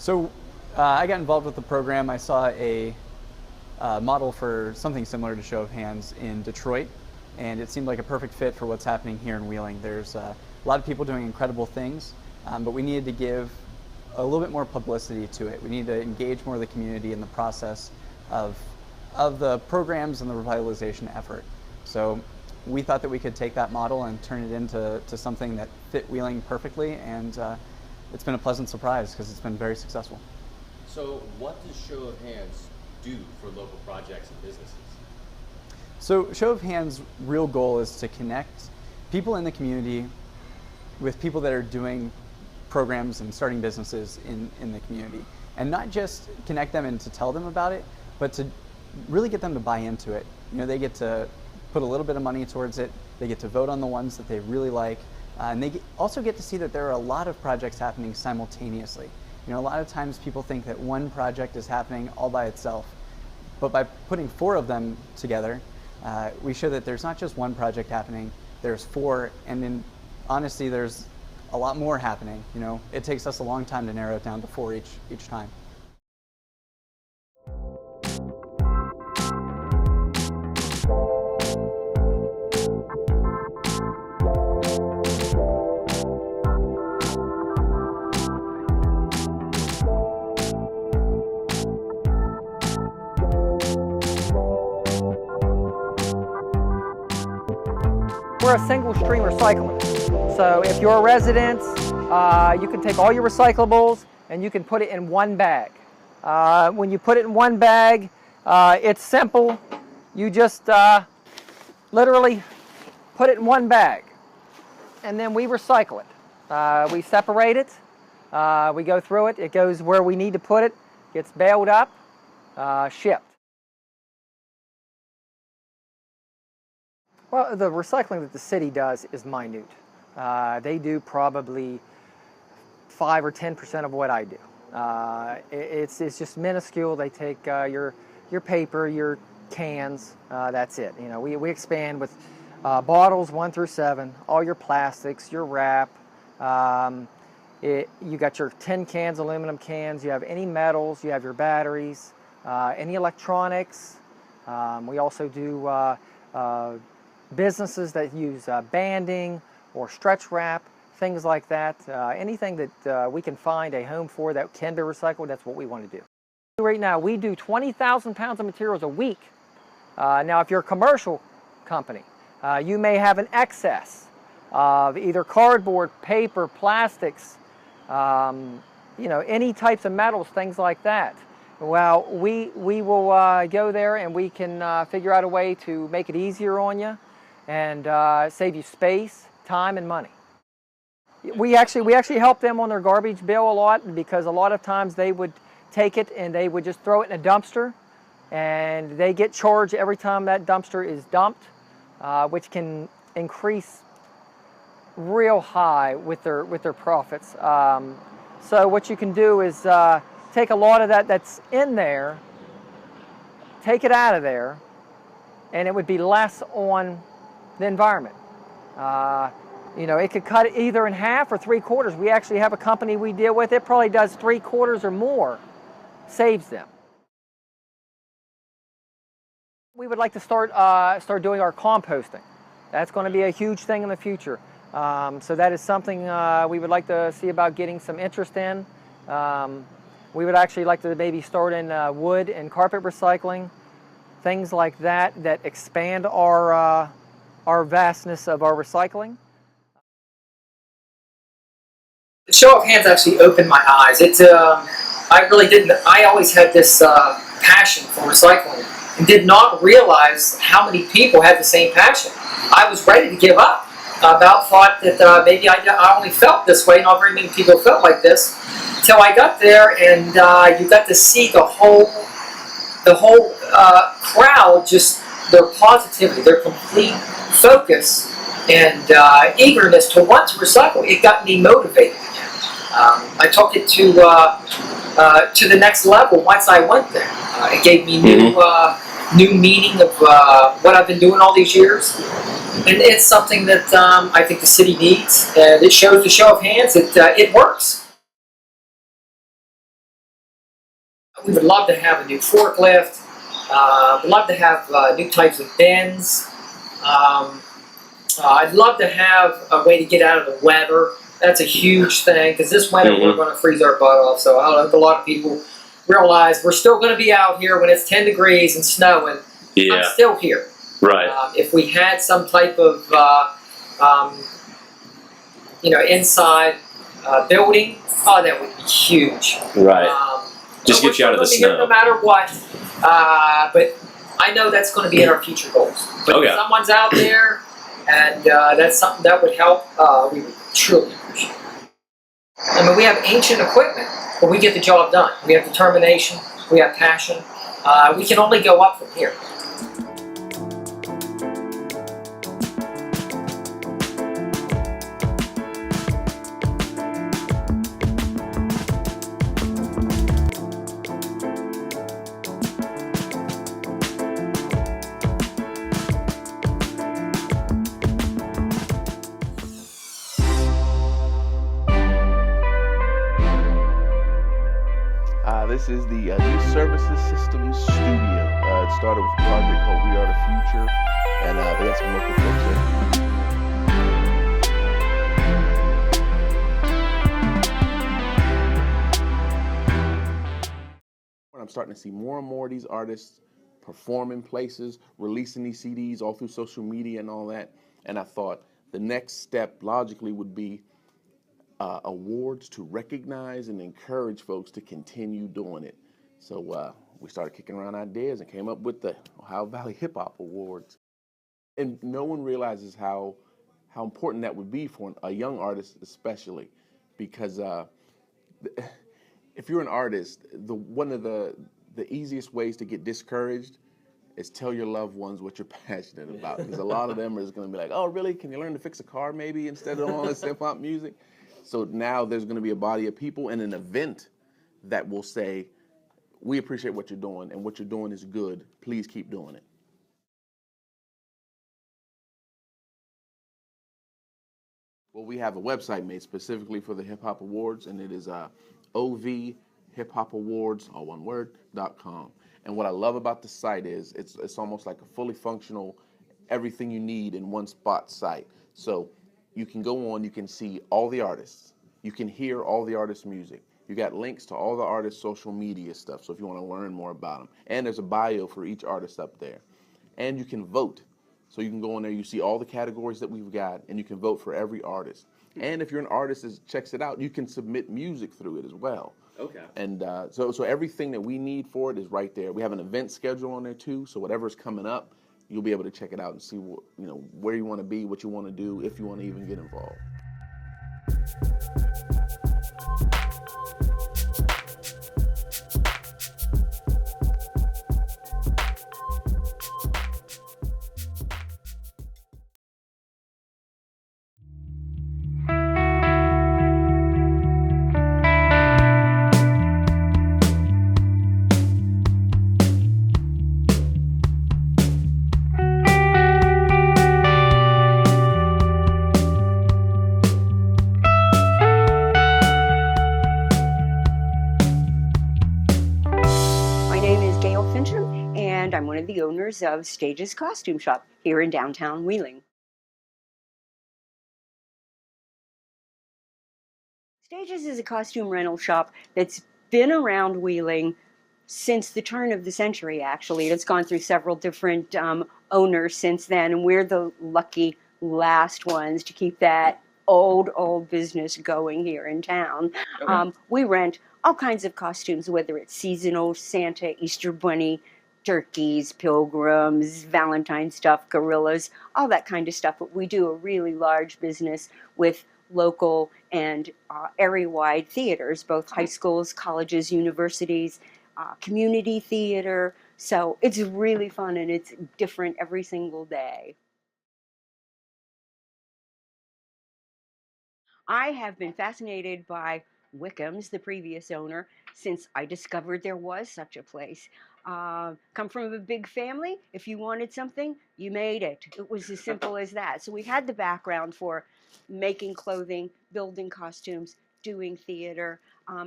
So I got involved with the program. I saw a model for something similar to Show of Hands in Detroit, and it seemed like a perfect fit for what's happening here in Wheeling. There's a lot of people doing incredible things, but we needed to give a little bit more publicity to it. We need to engage more of the community in the process of the programs and the revitalization effort. So we thought that we could take that model and turn it into something that fit Wheeling perfectly, and it's been a pleasant surprise because it's been very successful. So what does Show of Hands do for local projects and businesses? So Show of Hands' real goal is to connect people in the community with people that are doing programs and starting businesses in the community. And not just connect them and to tell them about it, but to really get them to buy into it. You know, they get to put a little bit of money towards it, they get to vote on the ones that they really like, and they also get to see that there are a lot of projects happening simultaneously. You know, a lot of times people think that one project is happening all by itself, but by putting 4 of them together, we show that there's not just one project happening, there's 4, and in honesty, there's a lot more happening. You know, it takes us a long time to narrow it down to 4 each time. We're a single stream recycler. So if you're a resident, you can take all your recyclables and you can put it in one bag. When you put it in one bag, it's simple. You just literally put it in one bag, and then we recycle it. We separate it, we go through it, it goes where we need to put it, gets baled up, shipped. Well, the recycling that the city does is minute. They do probably 5 or 10% of what I do. It's just minuscule. They take your paper, your cans, that's it. You know, we expand with bottles 1 through 7, all your plastics, your wrap. You got your tin cans, aluminum cans, you have any metals, you have your batteries, any electronics. We also do businesses that use banding or stretch wrap, things like that. Anything that we can find a home for that can be recycled, that's what we want to do. Right now, we do 20,000 pounds of materials a week. Now, if you're a commercial company, you may have an excess of either cardboard, paper, plastics, you know, any types of metals, things like that. Well, we will go there and we can figure out a way to make it easier on you and save you space, time, and money. We actually help them on their garbage bill a lot, because a lot of times they would take it and they would just throw it in a dumpster, and they get charged every time that dumpster is dumped, which can increase real high with their profits. So what you can do is take a lot of that's in there, take it out of there, and it would be less on the environment. You know, it could cut it either in half or 3/4. We actually have a company we deal with, it probably does 3/4 or more, saves them. We would like to start doing our composting. That's going to be a huge thing in the future. So that is something we would like to see about getting some interest in. We would actually like to maybe start in wood and carpet recycling, things like that expand our vastness of our recycling. The Show of Hands actually opened my eyes. I really didn't. I always had this passion for recycling and did not realize how many people had the same passion. I was ready to give up. I about thought that maybe I only felt this way. Not very many people felt like this. Till I got there, and you got to see the whole crowd, just their positivity, their complete focus and eagerness to want to recycle. It got me motivated again. I took it to the next level once I went there. It gave me new meaning of what I've been doing all these years. And it's something that I think the city needs, and it shows the Show of Hands that it works. We would love to have a new forklift. We'd love to have new types of bins. I'd love to have a way to get out of the weather. That's a huge thing, because this winter we're going to freeze our butt off. So I don't know if a lot of people realize we're still going to be out here when it's 10 degrees and snowing. Yeah. I'm still here. Right. If we had some type of inside building, oh, that would be huge. Right. Just get you out of the snow. No matter what. But I know that's going to be in our future goals. But if someone's out there and that's something that would help, we would truly appreciate it. I mean, we have ancient equipment, but we get the job done. We have determination. We have passion. We can only go up from here. This is the Youth Services Systems Studio. It started with a project called We Are the Future, and they got some local folks there. I'm starting to see more and more of these artists performing places, releasing these CDs all through social media and all that. And I thought the next step logically would be awards to recognize and encourage folks to continue doing it. So we started kicking around ideas and came up with the Ohio Valley Hip Hop Awards. And no one realizes how important that would be for a young artist, especially, because if you're an artist, one of the easiest ways to get discouraged is tell your loved ones what you're passionate about. Because a lot of them are going to be like, oh, really? Can you learn to fix a car maybe instead of all this hip hop music? So now there's going to be a body of people and an event that will say, we appreciate what you're doing, and what you're doing is good. Please keep doing it. Well, we have a website made specifically for the Hip Hop Awards, and it is ovhiphopawards, all one word, .com. And what I love about the site is it's almost like a fully functional, everything you need in one spot site. So you can go on, you can see all the artists. You can hear all the artists' music. You got links to all the artists' social media stuff, so if you want to learn more about them. And there's a bio for each artist up there. And you can vote. So you can go in there, you see all the categories that we've got, and you can vote for every artist. And if you're an artist that checks it out, you can submit music through it as well. Okay. And so everything that we need for it is right there. We have an event schedule on there too, so whatever's coming up, you'll be able to check it out and see where you want to be, what you want to do, if you want to even get involved. I'm one of the owners of Stages Costume Shop here in downtown Wheeling. Stages is a costume rental shop that's been around Wheeling since the turn of the century, actually. It's gone through several different owners since then, and we're the lucky last ones to keep that old business going here in town. Okay. We rent all kinds of costumes, whether it's seasonal, Santa, Easter Bunny, turkeys, pilgrims, Valentine stuff, gorillas, all that kind of stuff. But we do a really large business with local and area-wide theaters, both high schools, colleges, universities, community theater. So it's really fun, and it's different every single day. I have been fascinated by Wickham's, the previous owner, since I discovered there was such a place. Come from a big family. If you wanted something, you made it. It was as simple as that. So we had the background for making clothing, building costumes, doing theater.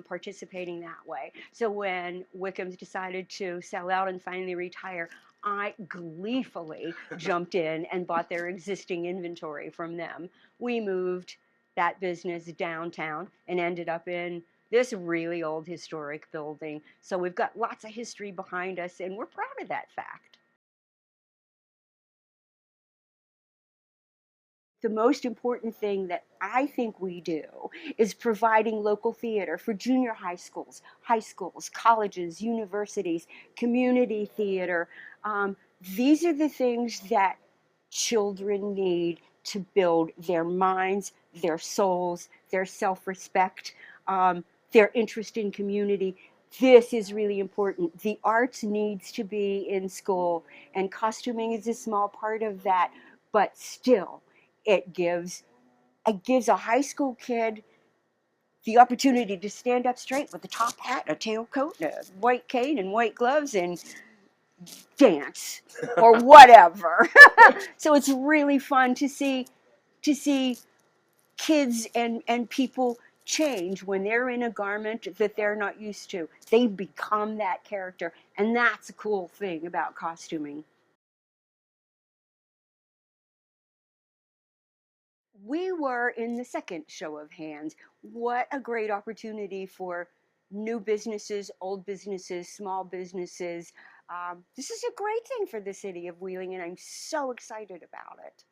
participating that way. So when Wickham's decided to sell out and finally retire, I gleefully jumped in and bought their existing inventory from them. We moved that business downtown and ended up in this really old historic building. So we've got lots of history behind us, and we're proud of that fact. The most important thing that I think we do is providing local theater for junior high schools, colleges, universities, community theater. These are the things that children need to build their minds, their souls, their self-respect, their interest in community. This is really important. The arts needs to be in school, and costuming is a small part of that, but still, it gives a high school kid the opportunity to stand up straight with a top hat, a tailcoat, a white cane, and white gloves, and dance or whatever. So it's really fun to see kids and people change when they're in a garment that they're not used to. They become that character, and that's a cool thing about costuming. We were in the second show of hands. What a great opportunity for new businesses, old businesses, small businesses. This is a great thing for the city of Wheeling, and I'm so excited about it.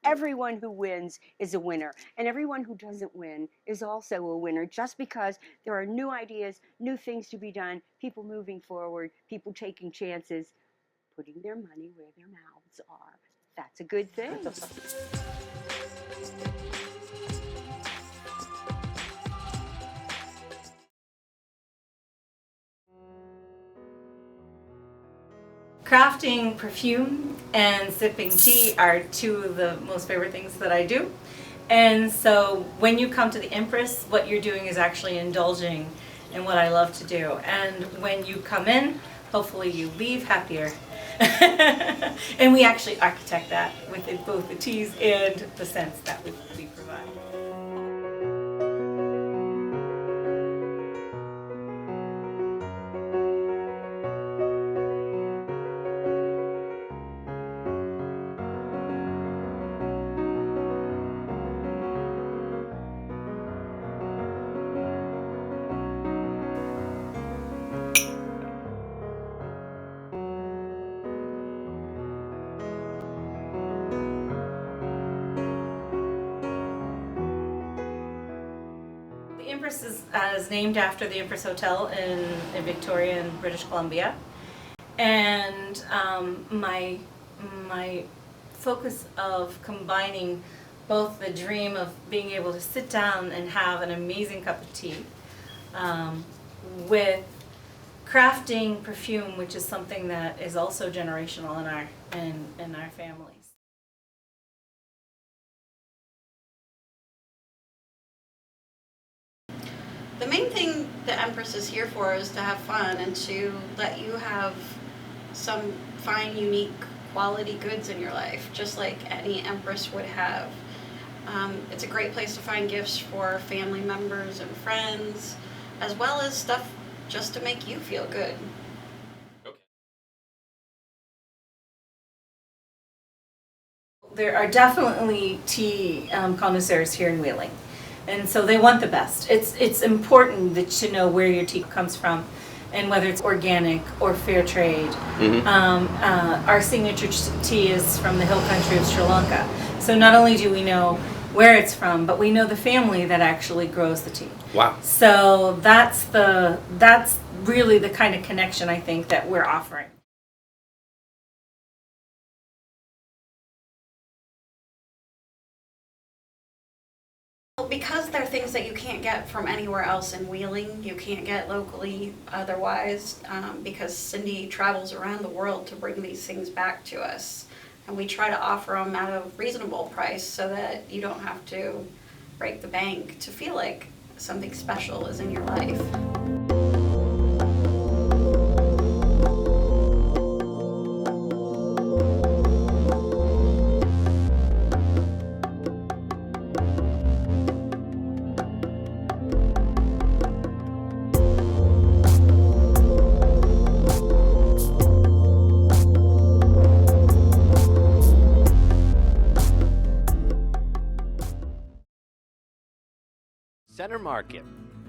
Everyone who wins is a winner, and everyone who doesn't win is also a winner, just because there are new ideas, new things to be done, people moving forward, people taking chances, putting their money where their mouths are. That's a good thing. Crafting perfume and sipping tea are two of the most favorite things that I do. And so when you come to the Empress, what you're doing is actually indulging in what I love to do. And when you come in, hopefully you leave happier. And we actually architect that with both the teas and the scents that we provide. The Empress is named after the Empress Hotel in Victoria in British Columbia. And my focus of combining both the dream of being able to sit down and have an amazing cup of tea with crafting perfume, which is something that is also generational in our families. The main thing the Empress is here for is to have fun and to let you have some fine, unique, quality goods in your life, just like any Empress would have. It's a great place to find gifts for family members and friends, as well as stuff just to make you feel good. There are definitely tea connoisseurs here in Wheeling. And so they want the best. It's important that to know where your tea comes from and whether it's organic or fair trade. Mm-hmm. Our signature tea is from the hill country of Sri Lanka. So not only do we know where it's from, but we know the family that actually grows the tea. Wow. So that's really the kind of connection I think that we're offering. Because they're things that you can't get from anywhere else in Wheeling, you can't get locally otherwise, because Cindy travels around the world to bring these things back to us. And we try to offer them at a reasonable price so that you don't have to break the bank to feel like something special is in your life. Center Market.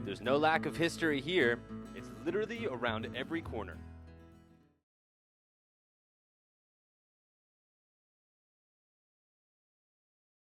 There's no lack of history here. It's literally around every corner.